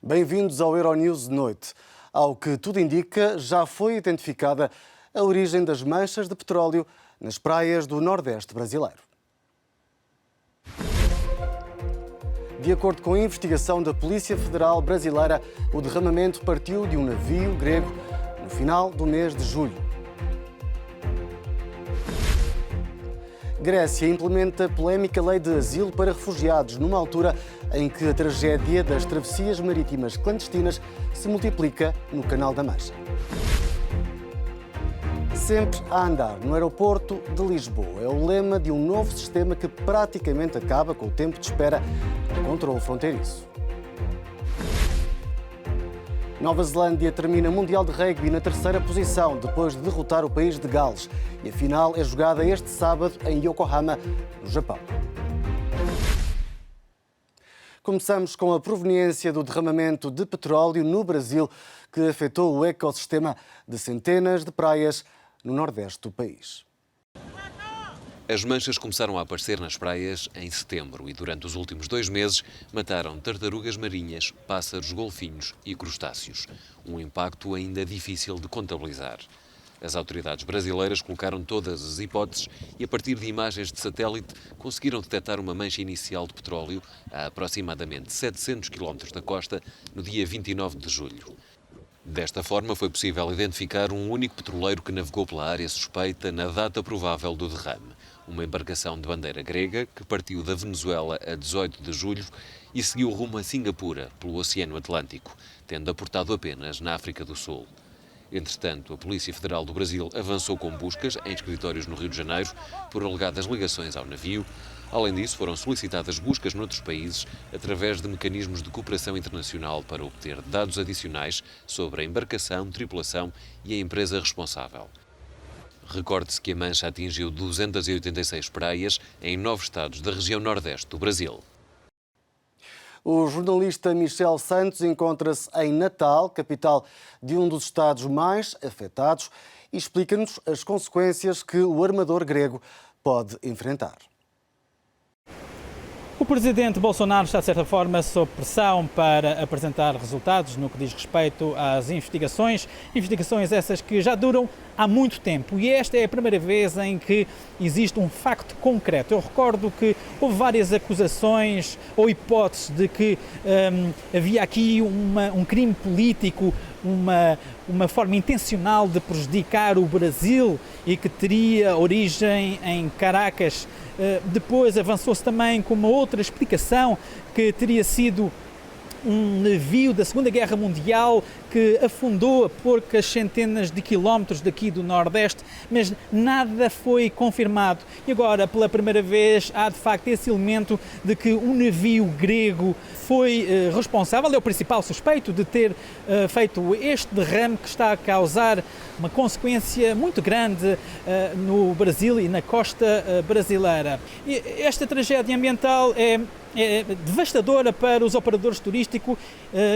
Bem-vindos ao Euronews de noite. Ao que tudo indica, já foi identificada a origem das manchas de petróleo nas praias do Nordeste brasileiro. De acordo com a investigação da Polícia Federal Brasileira, o derramamento partiu de um navio grego no final do mês de julho. Grécia implementa a polémica lei de asilo para refugiados numa altura em que a tragédia das travessias marítimas clandestinas se multiplica no Canal da Mancha. Sempre a andar no aeroporto de Lisboa é o lema de um novo sistema que praticamente acaba com o tempo de espera do controle fronteiriço. Nova Zelândia termina o Mundial de Rugby na terceira posição, depois de derrotar o país de Gales. E a final é jogada este sábado em Yokohama, no Japão. Começamos com a proveniência do derramamento de petróleo no Brasil, que afetou o ecossistema de centenas de praias no nordeste do país. As manchas começaram a aparecer nas praias em setembro e durante os últimos 2 meses mataram tartarugas marinhas, pássaros, golfinhos e crustáceos. Um impacto ainda difícil de contabilizar. As autoridades brasileiras colocaram todas as hipóteses e, a partir de imagens de satélite, conseguiram detectar uma mancha inicial de petróleo a aproximadamente 700 km da costa no dia 29 de julho. Desta forma, foi possível identificar um único petroleiro que navegou pela área suspeita na data provável do derrame. Uma embarcação de bandeira grega que partiu da Venezuela a 18 de julho e seguiu rumo a Singapura, pelo Oceano Atlântico, tendo aportado apenas na África do Sul. Entretanto, a Polícia Federal do Brasil avançou com buscas em escritórios no Rio de Janeiro por alegadas ligações ao navio. Além disso, foram solicitadas buscas noutros países através de mecanismos de cooperação internacional para obter dados adicionais sobre a embarcação, tripulação e a empresa responsável. Recorde-se que a mancha atingiu 286 praias em 9 estados da região nordeste do Brasil. O jornalista Michel Santos encontra-se em Natal, capital de um dos estados mais afetados, e explica-nos as consequências que o armador grego pode enfrentar. O presidente Bolsonaro está, de certa forma, sob pressão para apresentar resultados no que diz respeito às investigações essas que já duram há muito tempo. E esta é a primeira vez em que existe um facto concreto. Eu recordo que houve várias acusações ou hipóteses de que havia aqui um crime político, uma forma intencional de prejudicar o Brasil e que teria origem em Caracas. Depois avançou-se também com uma outra explicação que teria sido um navio da Segunda Guerra Mundial que afundou a poucas centenas de quilómetros daqui do Nordeste, mas nada foi confirmado. E agora, pela primeira vez, há de facto esse elemento de que um navio grego foi responsável, é o principal suspeito de ter feito este derrame que está a causar uma consequência muito grande no Brasil e na costa brasileira. E esta tragédia ambiental é devastadora para os operadores turísticos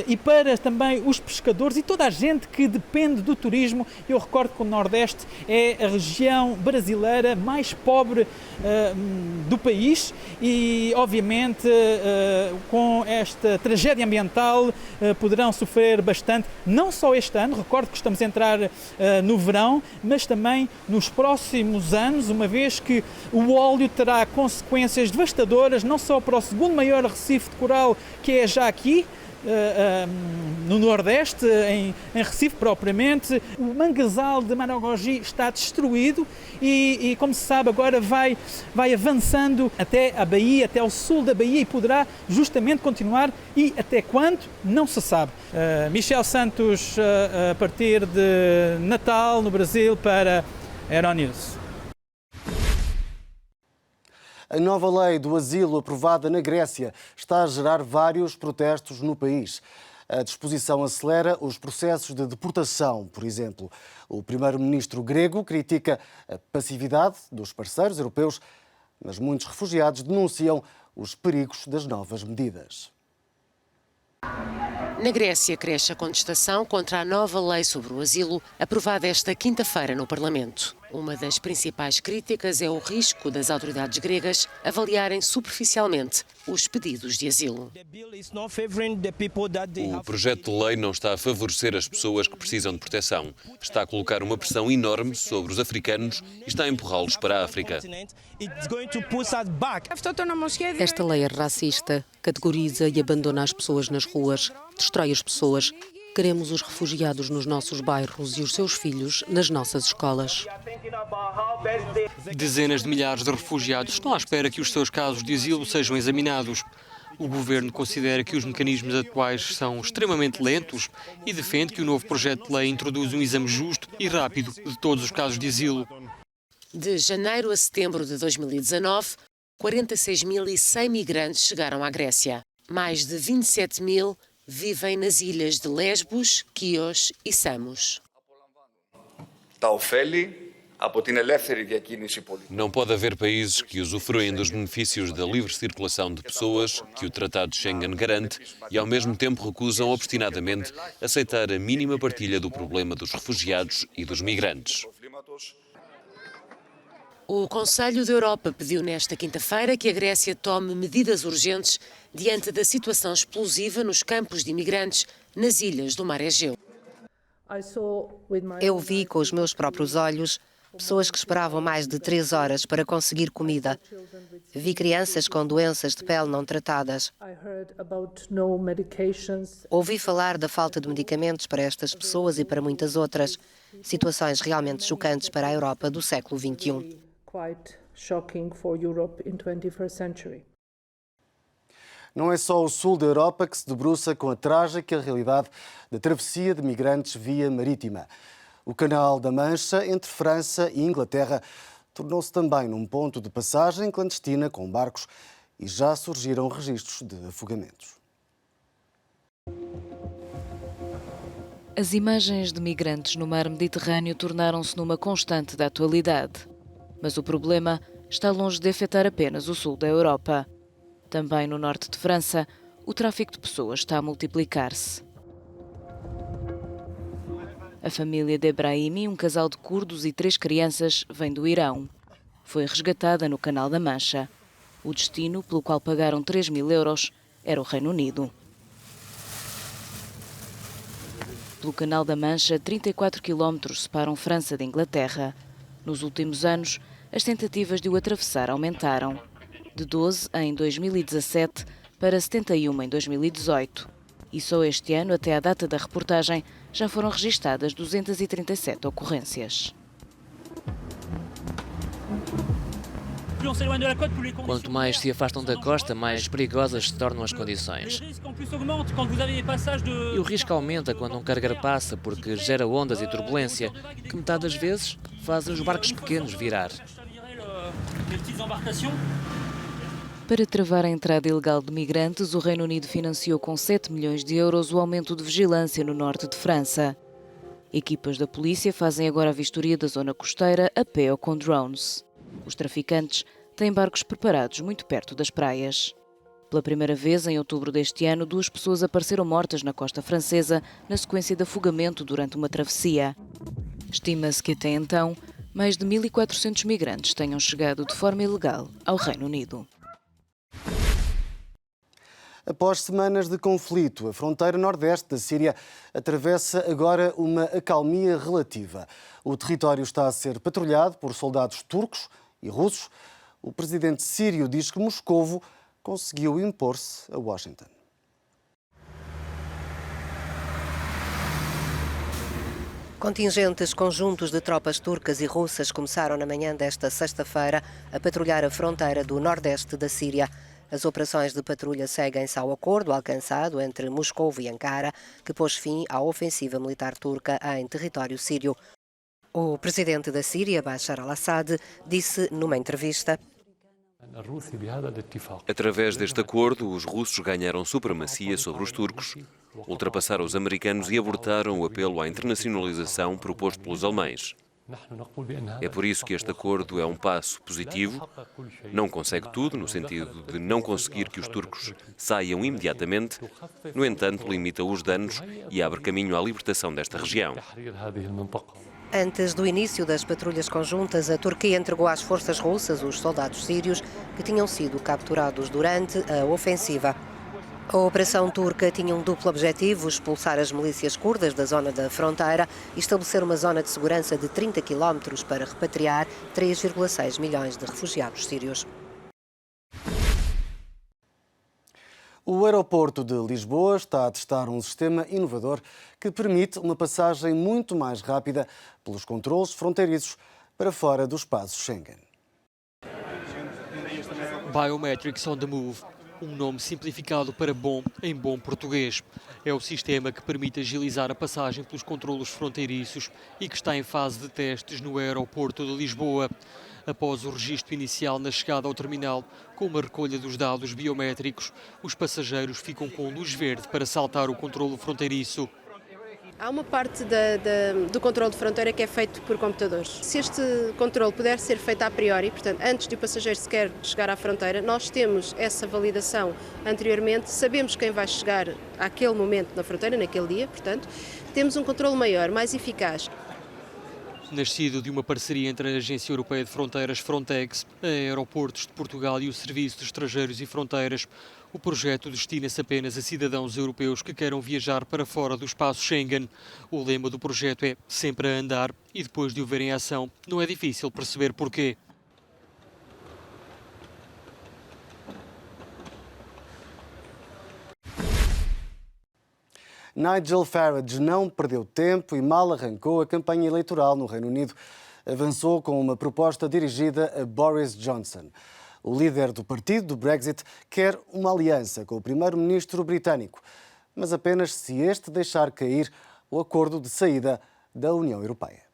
e para também os pescadores e toda a gente que depende do turismo. Eu recordo que o Nordeste é a região brasileira mais pobre do país e, obviamente, com esta tragédia ambiental poderão sofrer bastante, não só este ano, recordo que estamos a entrar no verão, mas também nos próximos anos, uma vez que o óleo terá consequências devastadoras, não só para o segundo maior recife de coral, que é já aqui, no Nordeste, em Recife propriamente. O manguezal de Maragogi está destruído e, como se sabe, agora vai avançando até a Bahia, até ao sul da Bahia, e poderá justamente continuar, e até quando, não se sabe. Michel Santos, a partir de Natal, no Brasil, para Euronews. A nova lei do asilo aprovada na Grécia está a gerar vários protestos no país. A disposição acelera os processos de deportação, por exemplo. O primeiro-ministro grego critica a passividade dos parceiros europeus, mas muitos refugiados denunciam os perigos das novas medidas. Na Grécia cresce a contestação contra a nova lei sobre o asilo, aprovada esta quinta-feira no Parlamento. Uma das principais críticas é o risco das autoridades gregas avaliarem superficialmente os pedidos de asilo. O projeto de lei não está a favorecer as pessoas que precisam de proteção. Está a colocar uma pressão enorme sobre os africanos e está a empurrá-los para a África. Esta lei é racista, categoriza e abandona as pessoas nas ruas, destrói as pessoas. Queremos os refugiados nos nossos bairros e os seus filhos nas nossas escolas. Dezenas de milhares de refugiados estão à espera que os seus casos de asilo sejam examinados. O governo considera que os mecanismos atuais são extremamente lentos e defende que o novo projeto de lei introduz um exame justo e rápido de todos os casos de asilo. De janeiro a setembro de 2019, 46.100 migrantes chegaram à Grécia. Mais de 27.000 vivem nas ilhas de Lesbos, Quios e Samos. Não pode haver países que usufruem dos benefícios da livre circulação de pessoas que o Tratado de Schengen garante e, ao mesmo tempo, recusam obstinadamente aceitar a mínima partilha do problema dos refugiados e dos migrantes. O Conselho da Europa pediu nesta quinta-feira que a Grécia tome medidas urgentes diante da situação explosiva nos campos de imigrantes nas ilhas do Mar Egeu. Eu vi com os meus próprios olhos pessoas que esperavam mais de 3 horas para conseguir comida. Vi crianças com doenças de pele não tratadas. Ouvi falar da falta de medicamentos para estas pessoas e para muitas outras. Situações realmente chocantes para a Europa do século XXI. Não é só o sul da Europa que se debruça com a trágica realidade da travessia de migrantes via marítima. O Canal da Mancha, entre França e Inglaterra, tornou-se também num ponto de passagem clandestina com barcos e já surgiram registros de afogamentos. As imagens de migrantes no mar Mediterrâneo tornaram-se numa constante da atualidade. Mas o problema está longe de afetar apenas o sul da Europa. Também no norte de França, o tráfico de pessoas está a multiplicar-se. A família de Ebrahimi, um casal de curdos e 3 crianças, vem do Irão. Foi resgatada no Canal da Mancha. O destino, pelo qual pagaram 3.000 euros, era o Reino Unido. Pelo Canal da Mancha, 34 quilómetros separam França de Inglaterra. Nos últimos anos, as tentativas de o atravessar aumentaram, de 12 em 2017 para 71 em 2018. E só este ano, até à data da reportagem, já foram registadas 237 ocorrências. Quanto mais se afastam da costa, mais perigosas se tornam as condições. E o risco aumenta quando um cargueiro passa, porque gera ondas e turbulência, que metade das vezes fazem os barcos pequenos virar. Para travar a entrada ilegal de migrantes, o Reino Unido financiou com 7 milhões de euros o aumento de vigilância no norte de França. Equipas da polícia fazem agora a vistoria da zona costeira a pé ou com drones. Os traficantes têm barcos preparados muito perto das praias. Pela primeira vez, em outubro deste ano, 2 pessoas apareceram mortas na costa francesa na sequência de afogamento durante uma travessia. Estima-se que até então, mais de 1.400 migrantes tenham chegado de forma ilegal ao Reino Unido. Após semanas de conflito, a fronteira nordeste da Síria atravessa agora uma acalmia relativa. O território está a ser patrulhado por soldados turcos e russos. O presidente sírio diz que Moscovo conseguiu impor-se a Washington. Contingentes conjuntos de tropas turcas e russas começaram na manhã desta sexta-feira a patrulhar a fronteira do nordeste da Síria. As operações de patrulha seguem-se ao acordo alcançado entre Moscou e Ankara, que pôs fim à ofensiva militar turca em território sírio. O presidente da Síria, Bashar al-Assad, disse numa entrevista: Através deste acordo, os russos ganharam supremacia sobre os turcos, ultrapassaram os americanos e abortaram o apelo à internacionalização proposto pelos alemães. É por isso que este acordo é um passo positivo. Não consegue tudo, no sentido de não conseguir que os turcos saiam imediatamente. No entanto, limita os danos e abre caminho à libertação desta região. Antes do início das patrulhas conjuntas, a Turquia entregou às forças russas os soldados sírios que tinham sido capturados durante a ofensiva. A operação turca tinha um duplo objetivo: expulsar as milícias curdas da zona da fronteira e estabelecer uma zona de segurança de 30 km para repatriar 3,6 milhões de refugiados sírios. O aeroporto de Lisboa está a testar um sistema inovador que permite uma passagem muito mais rápida pelos controlos fronteiriços para fora do espaço Schengen. Biometrics on the Move, um nome simplificado para bom em bom português. É o sistema que permite agilizar a passagem pelos controlos fronteiriços e que está em fase de testes no aeroporto de Lisboa. Após o registro inicial na chegada ao terminal, com uma recolha dos dados biométricos, os passageiros ficam com luz verde para saltar o controlo fronteiriço. Há uma parte do controle de fronteira que é feito por computadores. Se este controle puder ser feito a priori, portanto, antes de o passageiro sequer chegar à fronteira, nós temos essa validação anteriormente, sabemos quem vai chegar àquele momento na fronteira, naquele dia, portanto, temos um controle maior, mais eficaz. Nascido de uma parceria entre a Agência Europeia de Fronteiras Frontex, a Aeroportos de Portugal e o Serviço de Estrangeiros e Fronteiras, o projeto destina-se apenas a cidadãos europeus que queiram viajar para fora do espaço Schengen. O lema do projeto é sempre a andar e depois de o ver em ação, não é difícil perceber porquê. Nigel Farage não perdeu tempo e mal arrancou a campanha eleitoral no Reino Unido. Avançou com uma proposta dirigida a Boris Johnson. O líder do partido do Brexit quer uma aliança com o primeiro-ministro britânico, mas apenas se este deixar cair o acordo de saída da União Europeia.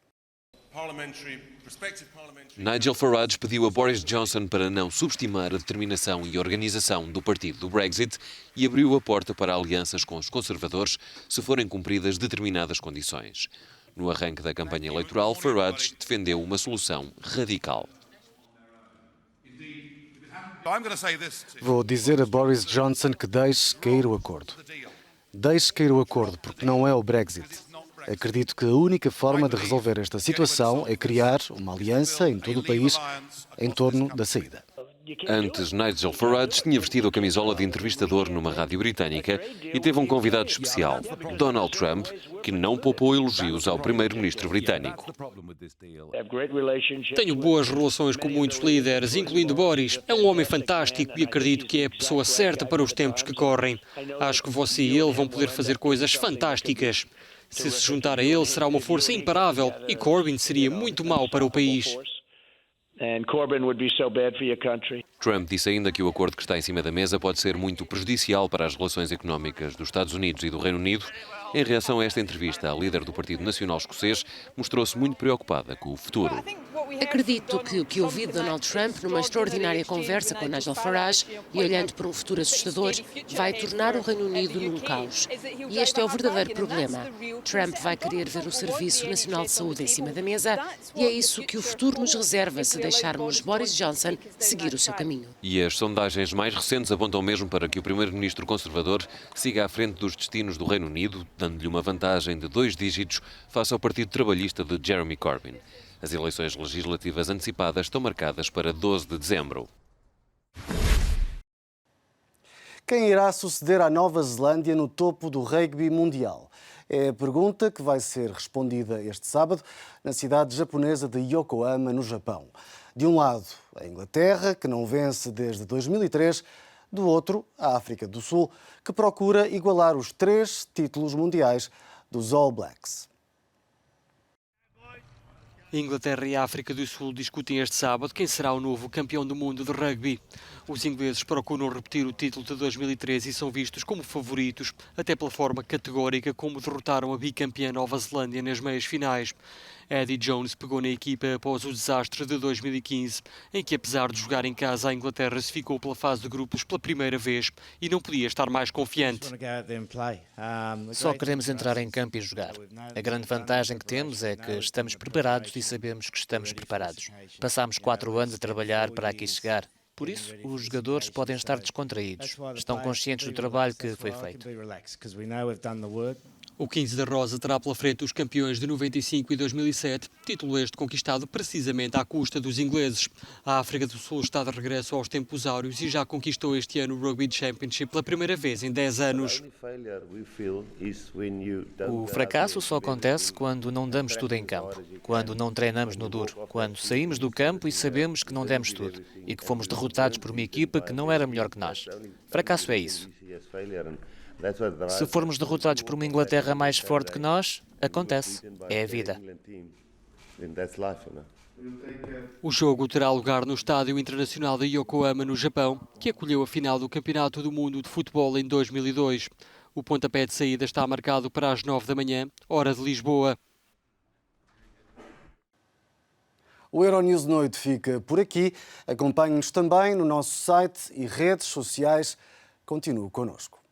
Nigel Farage pediu a Boris Johnson para não subestimar a determinação e organização do partido do Brexit e abriu a porta para alianças com os conservadores se forem cumpridas determinadas condições. No arranque da campanha eleitoral, Farage defendeu uma solução radical. Vou dizer a Boris Johnson que deixe cair o acordo. Deixe cair o acordo, porque não é o Brexit. Acredito que a única forma de resolver esta situação é criar uma aliança em todo o país em torno da saída. Antes, Nigel Farage tinha vestido a camisola de entrevistador numa rádio britânica e teve um convidado especial, Donald Trump, que não poupou elogios ao primeiro-ministro britânico. Tenho boas relações com muitos líderes, incluindo Boris. É um homem fantástico e acredito que é a pessoa certa para os tempos que correm. Acho que você e ele vão poder fazer coisas fantásticas. Se juntar a ele, será uma força imparável e Corbyn seria muito mau para o país. Trump disse ainda que o acordo que está em cima da mesa pode ser muito prejudicial para as relações económicas dos Estados Unidos e do Reino Unido. Em reação a esta entrevista, a líder do Partido Nacional Escocês mostrou-se muito preocupada com o futuro. Acredito que o que ouvi de Donald Trump numa extraordinária conversa com Nigel Farage e olhando para um futuro assustador, vai tornar o Reino Unido num caos. E este é o verdadeiro problema. Trump vai querer ver o Serviço Nacional de Saúde em cima da mesa e é isso que o futuro nos reserva se deixarmos Boris Johnson seguir o seu caminho. E as sondagens mais recentes apontam mesmo para que o primeiro-ministro conservador siga à frente dos destinos do Reino Unido, dando-lhe uma vantagem de 2 dígitos face ao Partido Trabalhista de Jeremy Corbyn. As eleições legislativas antecipadas estão marcadas para 12 de dezembro. Quem irá suceder à Nova Zelândia no topo do rugby mundial? É a pergunta que vai ser respondida este sábado na cidade japonesa de Yokohama, no Japão. De um lado, a Inglaterra, que não vence desde 2003, do outro, a África do Sul, que procura igualar os 3 títulos mundiais dos All Blacks. A Inglaterra e a África do Sul discutem este sábado quem será o novo campeão do mundo de rugby. Os ingleses procuram repetir o título de 2013 e são vistos como favoritos, até pela forma categórica como derrotaram a bicampeã Nova Zelândia nas meias finais. Eddie Jones pegou na equipa após o desastre de 2015, em que, apesar de jogar em casa, a Inglaterra se ficou pela fase de grupos pela primeira vez e não podia estar mais confiante. Só queremos entrar em campo e jogar. A grande vantagem que temos é que estamos preparados e sabemos que estamos preparados. Passámos 4 anos a trabalhar para aqui chegar. Por isso, os jogadores podem estar descontraídos. Estão conscientes do trabalho que foi feito. O 15 da Rosa terá pela frente os campeões de 95 e 2007, título este conquistado precisamente à custa dos ingleses. A África do Sul está de regresso aos tempos áureos e já conquistou este ano o Rugby Championship pela primeira vez em 10 anos. O fracasso só acontece quando não damos tudo em campo, quando não treinamos no duro, quando saímos do campo e sabemos que não demos tudo e que fomos derrotados por uma equipa que não era melhor que nós. Fracasso é isso. Se formos derrotados por uma Inglaterra mais forte que nós, acontece. É a vida. O jogo terá lugar no Estádio Internacional de Yokohama, no Japão, que acolheu a final do Campeonato do Mundo de Futebol em 2002. O pontapé de saída está marcado para as 9 da manhã, hora de Lisboa. O Euronews de Noite fica por aqui. Acompanhe-nos também no nosso site e redes sociais. Continue connosco.